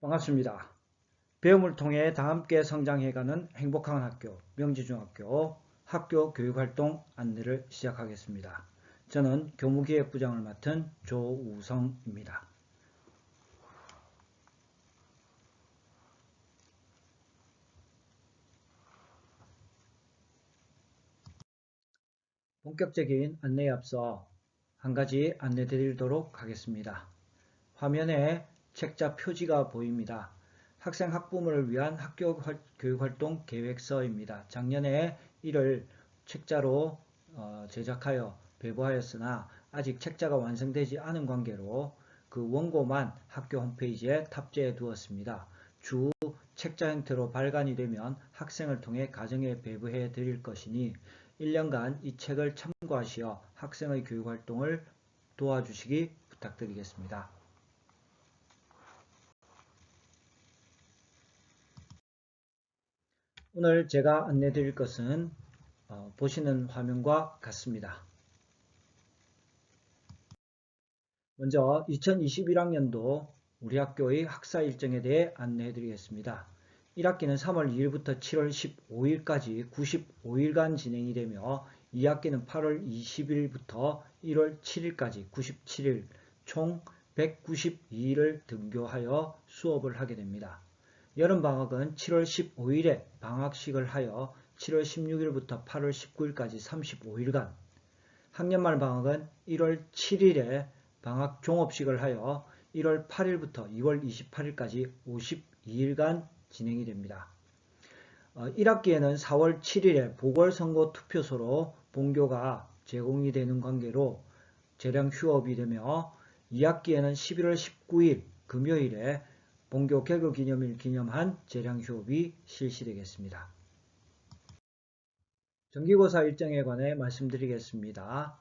반갑습니다. 배움을 통해 다함께 성장해가는 행복한 학교, 명지중학교 학교 교육활동 안내를 시작하겠습니다. 저는 교무기획부장을 맡은 조우성입니다. 본격적인 안내에 앞서 한 가지 안내 드리도록 하겠습니다. 화면에 책자 표지가 보입니다. 학생 학부모를 위한 학교 교육활동 계획서입니다. 작년에 이를 책자로 제작하여 배부하였으나 아직 책자가 완성되지 않은 관계로 그 원고만 학교 홈페이지에 탑재해 두었습니다. 주 책자 형태로 발간이 되면 학생을 통해 가정에 배부해 드릴 것이니 1년간 이 책을 참고하시어 학생의 교육활동을 도와주시기 부탁드리겠습니다. 오늘 제가 안내 드릴 것은 보시는 화면과 같습니다. 먼저 2021학년도 우리 학교의 학사 일정에 대해 안내해 드리겠습니다. 1학기는 3월 2일부터 7월 15일까지 95일간 진행이 되며 2학기는 8월 20일부터 1월 7일까지 97일 총 192일을 등교하여 수업을 하게 됩니다. 여름방학은 7월 15일에 방학식을 하여 7월 16일부터 8월 19일까지 35일간, 학년말 방학은 1월 7일에 방학 종업식을 하여 1월 8일부터 2월 28일까지 52일간 진행이 됩니다. 1학기에는 4월 7일에 보궐선거 투표소로 본교가 제공이 되는 관계로 재량 휴업이 되며 2학기에는 11월 19일 금요일에 본교 개교 기념일 기념한 재량 휴업이 실시되겠습니다. 정기고사 일정에 관해 말씀드리겠습니다.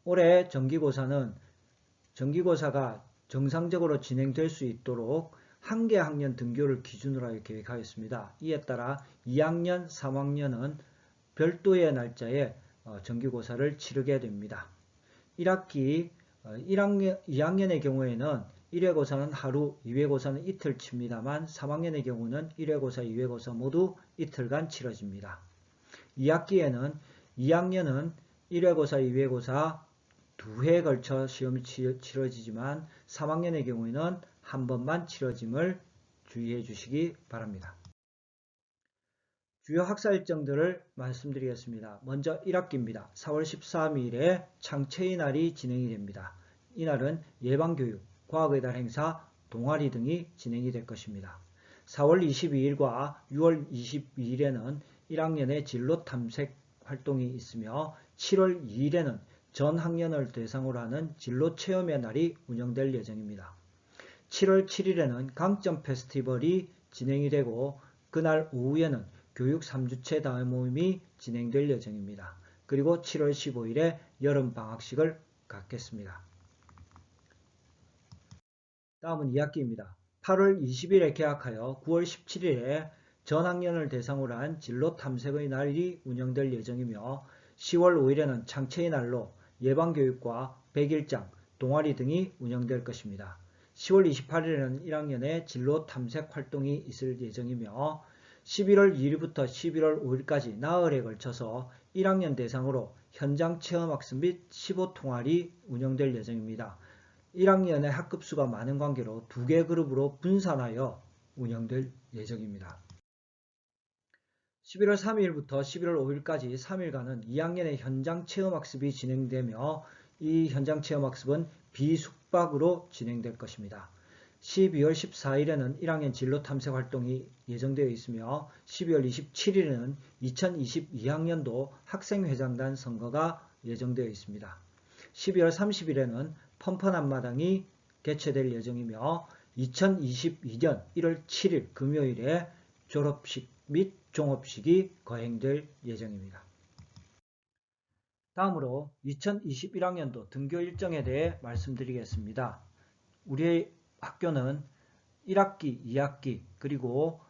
올해 정기고사가 정상적으로 진행될 수 있도록 한 개 학년 등교를 기준으로 하여 계획하였습니다. 이에 따라 2학년, 3학년은 별도의 날짜에 정기고사를 치르게 됩니다. 2학년의 경우에는 1회고사는 하루, 2회고사는 이틀 칩니다만 3학년의 경우는 1회고사, 2회고사 모두 이틀간 치러집니다. 2학기에는 2학년은 1회고사, 2회고사 2회에 걸쳐 시험이 치러지지만 3학년의 경우에는 한 번만 치러짐을 주의해 주시기 바랍니다. 주요 학사 일정들을 말씀드리겠습니다. 먼저 1학기입니다. 4월 13일에 창체의 날이 진행이 됩니다. 이날은 예방교육, 과학의 달 행사, 동아리 등이 진행이 될 것입니다. 4월 22일과 6월 22일에는 1학년의 진로 탐색 활동이 있으며 7월 2일에는 전 학년을 대상으로 하는 진로 체험의 날이 운영될 예정입니다. 7월 7일에는 강점 페스티벌이 진행이 되고 그날 오후에는 교육 3주체 다회 모임이 진행될 예정입니다. 그리고 7월 15일에 여름 방학식을 갖겠습니다. 다음은 2학기입니다. 8월 20일에 개학하여 9월 17일에 전 학년을 대상으로 한 진로 탐색의 날이 운영될 예정이며 10월 5일에는 창체의 날로 예방교육과 백일장, 동아리 등이 운영될 것입니다. 10월 28일에는 1학년의 진로 탐색 활동이 있을 예정이며 11월 2일부터 11월 5일까지 나흘에 걸쳐서 1학년 대상으로 현장 체험학습 및 15통활이 운영될 예정입니다. 1학년의 학급수가 많은 관계로 2개 그룹으로 분산하여 운영될 예정입니다. 11월 3일부터 11월 5일까지 3일간은 2학년의 현장 체험학습이 진행되며 이 현장 체험학습은 비숙박으로 진행될 것입니다. 12월 14일에는 1학년 진로 탐색 활동이 예정되어 있으며 12월 27일에는 2022학년도 학생회장단 선거가 예정되어 있습니다. 12월 30일에는 펀펀 앞마당이 개최될 예정이며 2022년 1월 7일 금요일에 졸업식 및 종업식이 거행될 예정입니다. 다음으로 2021학년도 등교 일정에 대해 말씀드리겠습니다. 우리 학교는 1학기, 2학기 그리고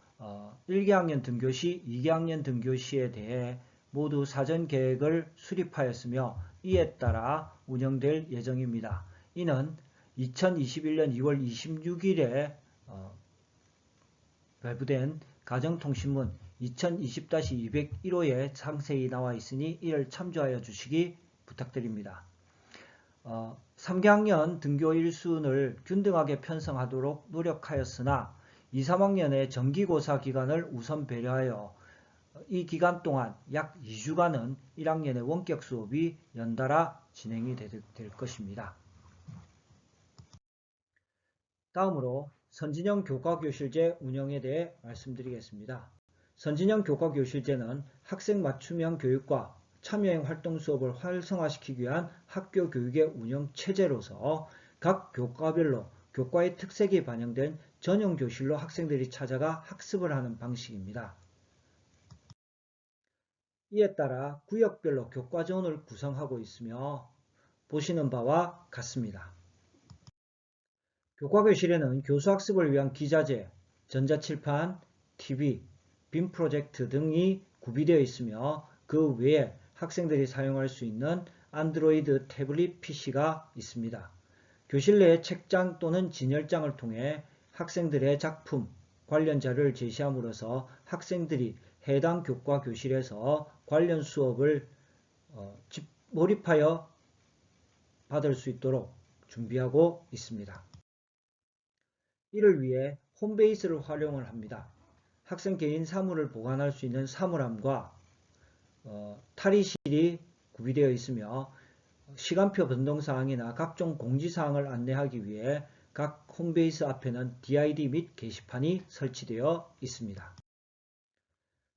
1개학년 등교시, 2개학년 등교시에 대해 모두 사전 계획을 수립하였으며 이에 따라 운영될 예정입니다. 이는 2021년 2월 26일에 발부된 가정통신문 2020-201호에 상세히 나와 있으니 이를 참조하여 주시기 부탁드립니다. 3개학년 등교 일순을 균등하게 편성하도록 노력하였으나 2, 3학년의 정기고사 기간을 우선 배려하여 이 기간 동안 약 2주간은 1학년의 원격 수업이 연달아 진행이 될 것입니다. 다음으로 선진형 교과교실제 운영에 대해 말씀드리겠습니다. 선진형 교과교실제는 학생 맞춤형 교육과 참여형 활동 수업을 활성화시키기 위한 학교 교육의 운영 체제로서 각 교과별로 교과의 특색이 반영된 전용 교실로 학생들이 찾아가 학습을 하는 방식입니다. 이에 따라 구역별로 교과전을 구성하고 있으며 보시는 바와 같습니다. 교과교실에는 교수학습을 위한 기자재, 전자칠판, TV, 빔 프로젝트 등이 구비되어 있으며 그 외에 학생들이 사용할 수 있는 안드로이드 태블릿 PC가 있습니다. 교실 내 책장 또는 진열장을 통해 학생들의 작품, 관련 자료를 제시함으로써 학생들이 해당 교과 교실에서 관련 수업을 몰입하여 받을 수 있도록 준비하고 있습니다. 이를 위해 홈베이스를 활용을 합니다. 학생 개인 사물을 보관할 수 있는 사물함과 탈의실이 구비되어 있으며 시간표 변동사항이나 각종 공지사항을 안내하기 위해 각 홈베이스 앞에는 DID 및 게시판이 설치되어 있습니다.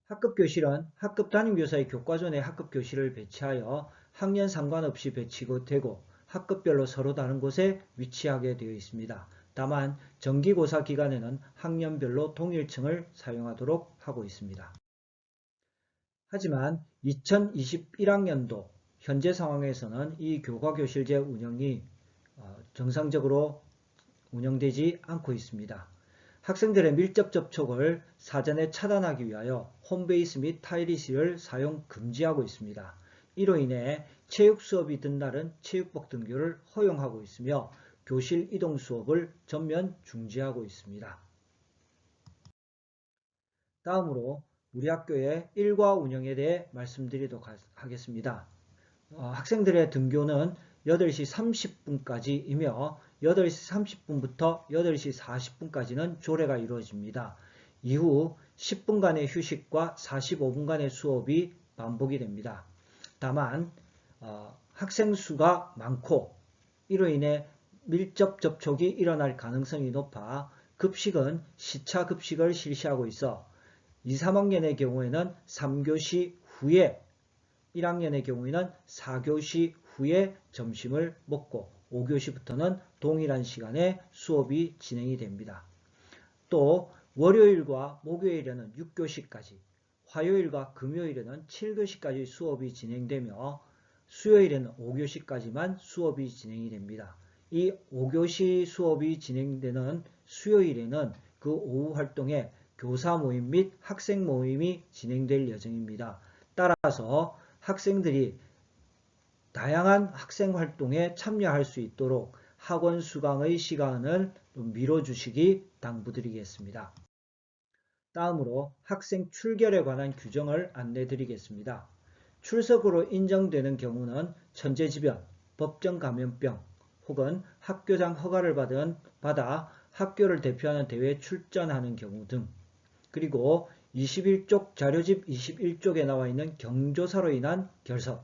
학급교실은 학급 담임교사의 교과전에 학급교실을 배치하여 학년 상관없이 배치되고 학급별로 서로 다른 곳에 위치하게 되어 있습니다. 다만 정기고사 기간에는 학년별로 동일층을 사용하도록 하고 있습니다. 하지만 2021학년도 현재 상황에서는 이 교과교실제 운영이 정상적으로 운영되지 않고 있습니다. 학생들의 밀접 접촉을 사전에 차단하기 위하여 홈베이스 및 탈의실을 사용 금지하고 있습니다. 이로 인해 체육 수업이 든 날은 체육복 등교를 허용하고 있으며 교실 이동 수업을 전면 중지하고 있습니다. 다음으로 우리 학교의 일과 운영에 대해 말씀드리도록 하겠습니다. 학생들의 등교는 8시 30분까지이며 8시 30분부터 8시 40분까지는 조례가 이루어집니다. 이후 10분간의 휴식과 45분간의 수업이 반복이 됩니다. 다만 학생 수가 많고 이로 인해 밀접 접촉이 일어날 가능성이 높아 급식은 시차 급식을 실시하고 있어 2, 3학년의 경우에는 3교시 후에 1학년의 경우에는 4교시 후에 점심을 먹고 5교시부터는 동일한 시간에 수업이 진행이 됩니다. 또 월요일과 목요일에는 6교시까지, 화요일과 금요일에는 7교시까지 수업이 진행되며 수요일에는 5교시까지만 수업이 진행이 됩니다. 이 5교시 수업이 진행되는 수요일에는 그 오후 활동에 교사 모임 및 학생 모임이 진행될 예정입니다. 따라서 학생들이 다양한 학생 활동에 참여할 수 있도록 학원 수강의 시간을 미뤄주시기 당부드리겠습니다. 다음으로 학생 출결에 관한 규정을 안내드리겠습니다. 출석으로 인정되는 경우는 천재지변, 법정 감염병 혹은 학교장 허가를 받아 학교를 대표하는 대회에 출전하는 경우 등 그리고 21쪽 자료집 21쪽에 나와 있는 경조사로 인한 결석이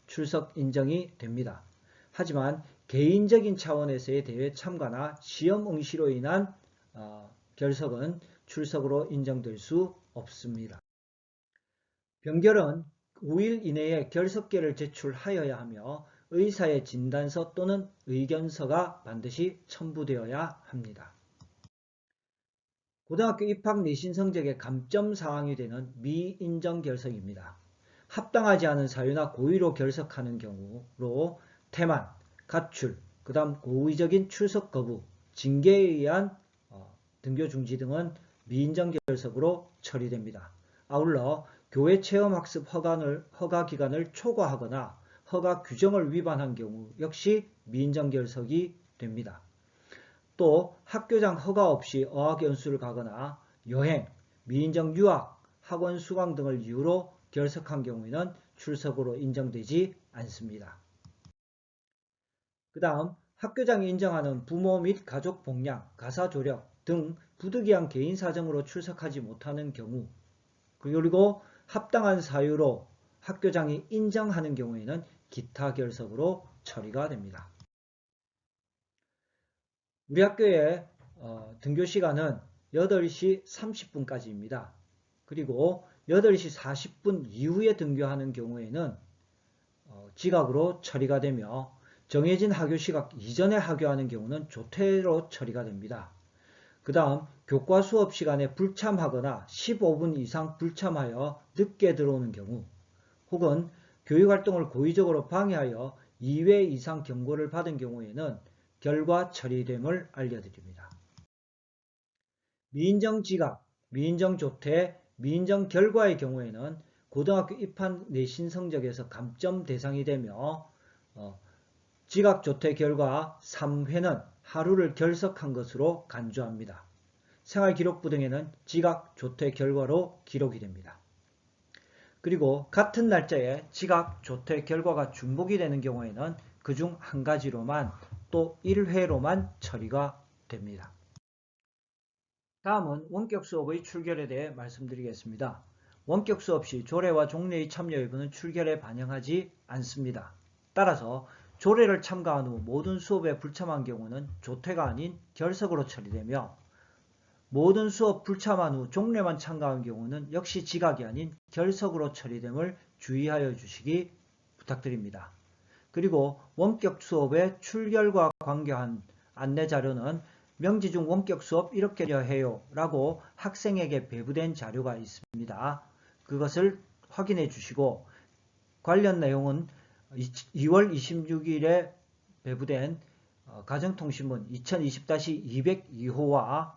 출석 인정이 됩니다. 하지만 개인적인 차원에서의 대회 참가나 시험 응시로 인한 결석은 출석으로 인정될 수 없습니다. 병결은 5일 이내에 결석계를 제출하여야 하며 의사의 진단서 또는 의견서가 반드시 첨부되어야 합니다. 고등학교 입학 내신 성적의 감점 사항이 되는 미인정 결석입니다. 합당하지 않은 사유나 고의로 결석하는 경우로 태만, 가출, 그 다음 고의적인 출석 거부, 징계에 의한 등교 중지 등은 미인정 결석으로 처리됩니다. 아울러 교회 체험학습 허가 기간을 초과하거나 허가 규정을 위반한 경우 역시 미인정 결석이 됩니다. 또 학교장 허가 없이 어학연수를 가거나 여행, 미인정 유학, 학원 수강 등을 이유로 결석한 경우에는 출석으로 인정되지 않습니다. 그 다음 학교장이 인정하는 부모 및 가족 복양, 가사 조력 등 부득이한 개인 사정으로 출석하지 못하는 경우, 그리고 합당한 사유로 학교장이 인정하는 경우에는 기타 결석으로 처리가 됩니다. 우리 학교의 등교 시간은 8시 30분까지입니다. 그리고 8시 40분 이후에 등교하는 경우에는 지각으로 처리가 되며, 정해진 하교 시각 이전에 하교하는 경우는 조퇴로 처리가 됩니다. 그 다음 교과 수업 시간에 불참하거나 15분 이상 불참하여 늦게 들어오는 경우, 혹은 교육활동을 고의적으로 방해하여 2회 이상 경고를 받은 경우에는 결과 처리됨을 알려드립니다. 미인정 지각, 미인정 조퇴, 미인정 결과의 경우에는 고등학교 입학 내신 성적에서 감점 대상이 되며, 지각 조퇴 결과 3회는 하루를 결석한 것으로 간주합니다. 생활기록부 등에는 지각 조퇴 결과로 기록이 됩니다. 그리고 같은 날짜에 지각 조퇴 결과가 중복이 되는 경우에는 그중 한 가지로만, 또 1회로만 처리가 됩니다. 다음은 원격 수업의 출결에 대해 말씀드리겠습니다. 원격 수업 시 조례와 종례의 참여 여부는 출결에 반영하지 않습니다. 따라서 조례를 참가한 후 모든 수업에 불참한 경우는 조퇴가 아닌 결석으로 처리되며, 모든 수업 불참한 후 종례만 참가한 경우는 역시 지각이 아닌 결석으로 처리됨을 주의하여 주시기 부탁드립니다. 그리고 원격 수업의 출결과 관계한 안내 자료는 명지 중 원격 수업 이렇게 해요 라고 학생에게 배부된 자료가 있습니다. 그것을 확인해 주시고, 관련 내용은 2월 26일에 배부된 가정통신문 2020-202호와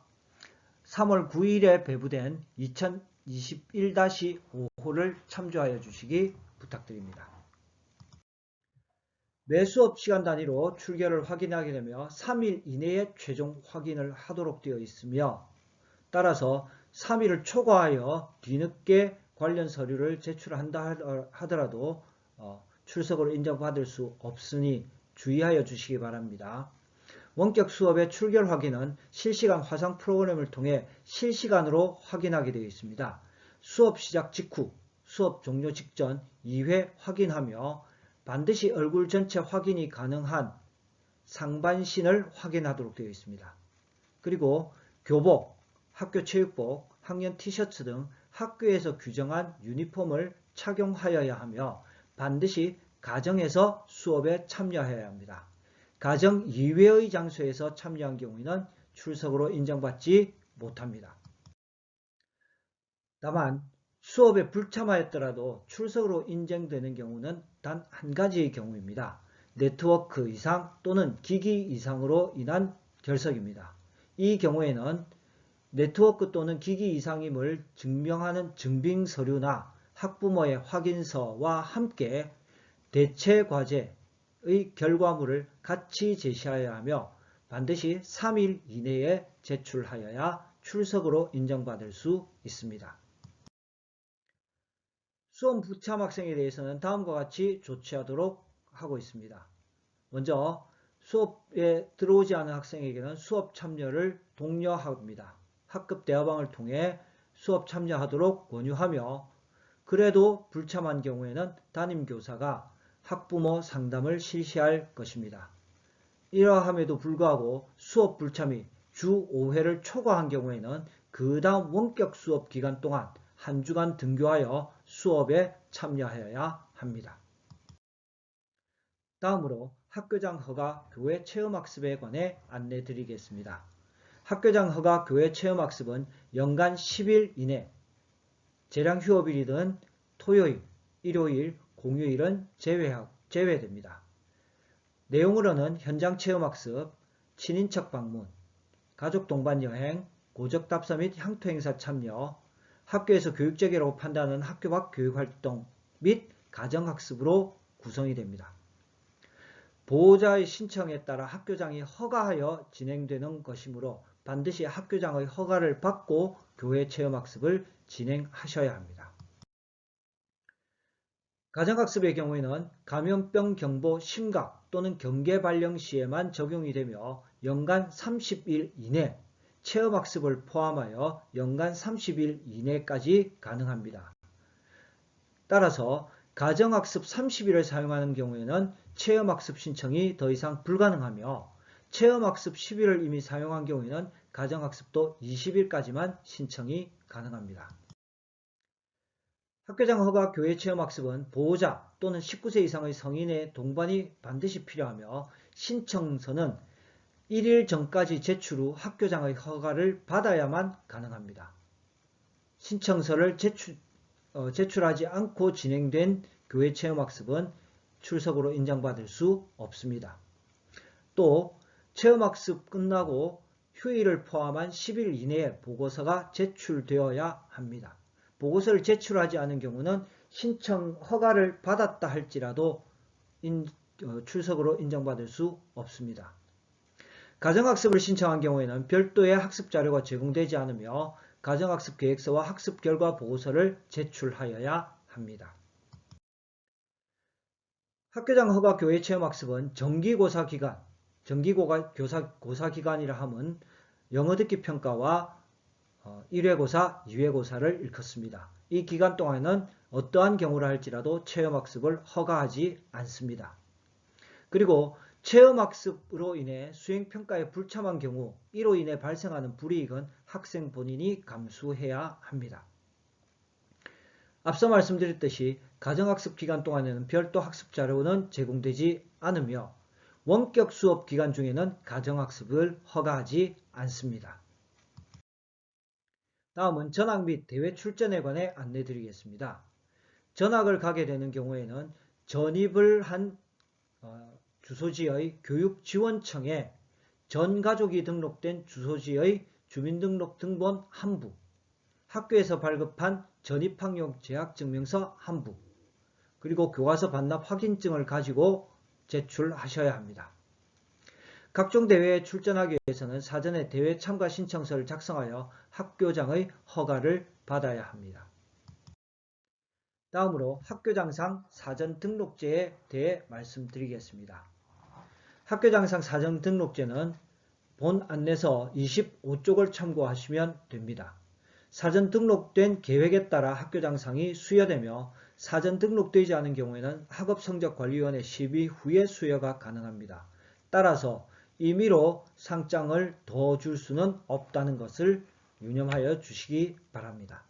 3월 9일에 배부된 2021-5호를 참조하여 주시기 부탁드립니다. 매 수업 시간 단위로 출결을 확인하게 되며 3일 이내에 최종 확인을 하도록 되어 있으며, 따라서 3일을 초과하여 뒤늦게 관련 서류를 제출한다 하더라도 출석으로 인정받을 수 없으니 주의하여 주시기 바랍니다. 원격 수업의 출결 확인은 실시간 화상 프로그램을 통해 실시간으로 확인하게 되어 있습니다. 수업 시작 직후, 수업 종료 직전 2회 확인하며, 반드시 얼굴 전체 확인이 가능한 상반신을 확인하도록 되어 있습니다. 그리고 교복, 학교 체육복, 학년 티셔츠 등 학교에서 규정한 유니폼을 착용하여야 하며, 반드시 가정에서 수업에 참여해야 합니다. 가정 이외의 장소에서 참여한 경우에는 출석으로 인정받지 못합니다. 다만 수업에 불참하였더라도 출석으로 인정되는 경우는 단 한 가지의 경우입니다. 네트워크 이상 또는 기기 이상으로 인한 결석입니다. 이 경우에는 네트워크 또는 기기 이상임을 증명하는 증빙서류나 학부모의 확인서와 함께 대체 과제의 결과물을 같이 제시하여야 하며, 반드시 3일 이내에 제출하여야 출석으로 인정받을 수 있습니다. 수업 불참 학생에 대해서는 다음과 같이 조치하도록 하고 있습니다. 먼저 수업에 들어오지 않은 학생에게는 수업 참여를 독려합니다. 학급 대화방을 통해 수업 참여하도록 권유하며, 그래도 불참한 경우에는 담임교사가 학부모 상담을 실시할 것입니다. 이러함에도 불구하고 수업 불참이 주 5회를 초과한 경우에는 그 다음 원격 수업 기간 동안 한 주간 등교하여 수업에 참여하여야 합니다. 다음으로 학교장 허가 교회 체험학습에 관해 안내 드리겠습니다. 학교장 허가 교회 체험학습은 연간 10일 이내, 재량 휴업일이든 토요일, 일요일, 공휴일은 제외됩니다. 내용으로는 현장 체험학습, 친인척 방문, 가족 동반 여행, 고적 답사 및 향토 행사 참여, 학교에서 교육적이라고 판단하는 학교 밖 교육활동 및 가정학습으로 구성이 됩니다. 보호자의 신청에 따라 학교장이 허가하여 진행되는 것이므로 반드시 학교장의 허가를 받고 교회 체험학습을 진행하셔야 합니다. 가정학습의 경우에는 감염병 경보 심각 또는 경계 발령 시에만 적용이 되며 연간 30일 이내, 체험학습을 포함하여 연간 30일 이내까지 가능합니다. 따라서 가정학습 30일을 사용하는 경우에는 체험학습 신청이 더 이상 불가능하며 체험학습 10일을 이미 사용한 경우에는 가정학습도 20일까지만 신청이 가능합니다. 학교장 허가 교회 체험학습은 보호자 또는 19세 이상의 성인의 동반이 반드시 필요하며 신청서는 1일 전까지 제출 후 학교장의 허가를 받아야만 가능합니다. 신청서를 제출하지 않고 진행된 교회 체험학습은 출석으로 인정받을 수 없습니다. 또 체험학습 끝나고 휴일을 포함한 10일 이내에 보고서가 제출되어야 합니다. 보고서를 제출하지 않은 경우는 신청 허가를 받았다 할지라도 출석으로 인정받을 수 없습니다. 가정학습을 신청한 경우에는 별도의 학습자료가 제공되지 않으며 가정학습 계획서와 학습 결과 보고서를 제출하여야 합니다. 학교장 허가 교회 체험학습은 정기고사 기간, 정기고사 기간이라 함은 영어 듣기 평가와 1회고사, 2회고사를 일컫습니다. 이 기간 동안에는 어떠한 경우라 할지라도 체험학습을 허가하지 않습니다. 그리고 체험학습으로 인해 수행평가에 불참한 경우 이로 인해 발생하는 불이익은 학생 본인이 감수해야 합니다. 앞서 말씀드렸듯이 가정학습 기간 동안에는 별도 학습 자료는 제공되지 않으며 원격 수업 기간 중에는 가정학습을 허가하지 않습니다. 다음은 전학 및 대회 출전에 관해 안내 드리겠습니다. 전학을 가게 되는 경우에는 전입을 한 주소지의 교육지원청에 전 가족이 등록된 주소지의 주민등록 등본 한 부, 학교에서 발급한 전입학용 재학증명서 한 부, 그리고 교과서 반납 확인증을 가지고 제출하셔야 합니다. 각종 대회에 출전하기 위해서는 사전에 대회 참가 신청서를 작성하여 학교장의 허가를 받아야 합니다. 다음으로 학교장상 사전 등록제에 대해 말씀드리겠습니다. 학교장상 사전 등록제는 본 안내서 25쪽을 참고하시면 됩니다. 사전 등록된 계획에 따라 학교장상이 수여되며 사전 등록되지 않은 경우에는 학업성적관리위원회 심의 후에 수여가 가능합니다. 따라서 임의로 상장을 더 줄 수는 없다는 것을 유념하여 주시기 바랍니다.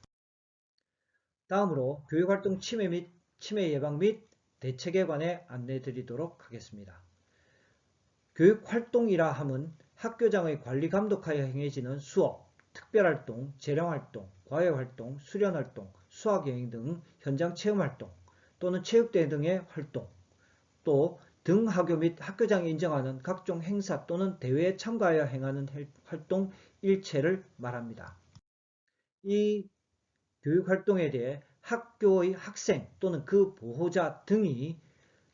다음으로 교육활동 침해 예방 및 대책에 관해 안내 드리도록 하겠습니다. 교육활동이라 함은 학교장의 관리 감독하에 행해지는 수업, 특별활동, 재량활동, 과외활동, 수련활동, 수학여행 등 현장 체험활동 또는 체육대회 등의 활동, 또 등하교 및 학교장이 인정하는 각종 행사 또는 대회에 참가하여 행하는 활동 일체를 말합니다. 이 교육활동에 대해 학교의 학생 또는 그 보호자 등이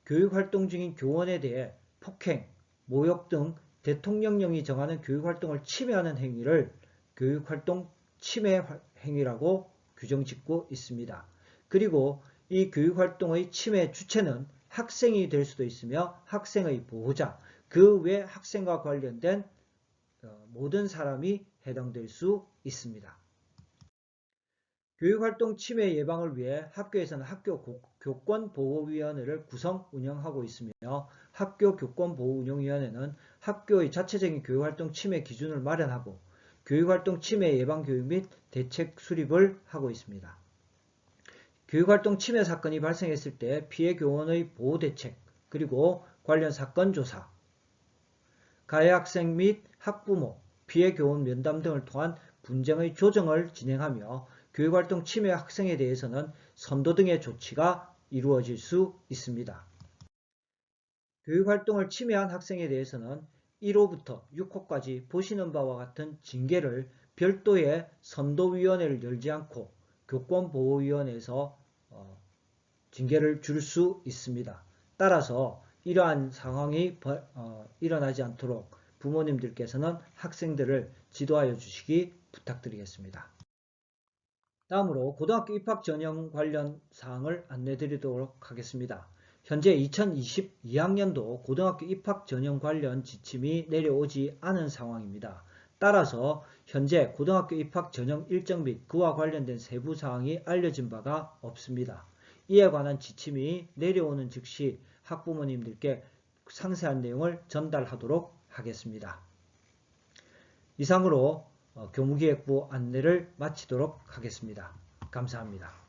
교육활동 중인 교원에 대해 폭행, 모욕 등 대통령령이 정하는 교육활동을 침해하는 행위를 교육활동 침해 행위라고 규정짓고 있습니다. 그리고 이 교육활동의 침해 주체는 학생이 될 수도 있으며 학생의 보호자, 그 외 학생과 관련된 모든 사람이 해당될 수 있습니다. 교육활동 침해 예방을 위해 학교에서는 학교 교권보호위원회를 구성 운영하고 있으며 학교 교권보호운영위원회는 학교의 자체적인 교육활동 침해 기준을 마련하고 교육활동 침해 예방 교육 및 대책 수립을 하고 있습니다. 교육활동 침해 사건이 발생했을 때 피해 교원의 보호 대책, 그리고 관련 사건 조사, 가해 학생 및 학부모, 피해 교원 면담 등을 통한 분쟁의 조정을 진행하며 교육활동 침해 학생에 대해서는 선도 등의 조치가 이루어질 수 있습니다. 교육활동을 침해한 학생에 대해서는 1호부터 6호까지 보시는 바와 같은 징계를 별도의 선도위원회를 열지 않고 교권보호위원회에서 징계를 줄 수 있습니다. 따라서 이러한 상황이 일어나지 않도록 부모님들께서는 학생들을 지도하여 주시기 부탁드리겠습니다. 다음으로 고등학교 입학 전형 관련 사항을 안내 드리도록 하겠습니다. 현재 2022학년도 고등학교 입학 전형 관련 지침이 내려오지 않은 상황입니다. 따라서 현재 고등학교 입학 전형 일정 및 그와 관련된 세부 사항이 알려진 바가 없습니다. 이에 관한 지침이 내려오는 즉시 학부모님들께 상세한 내용을 전달하도록 하겠습니다. 이상으로 교무기획부 안내를 마치도록 하겠습니다. 감사합니다.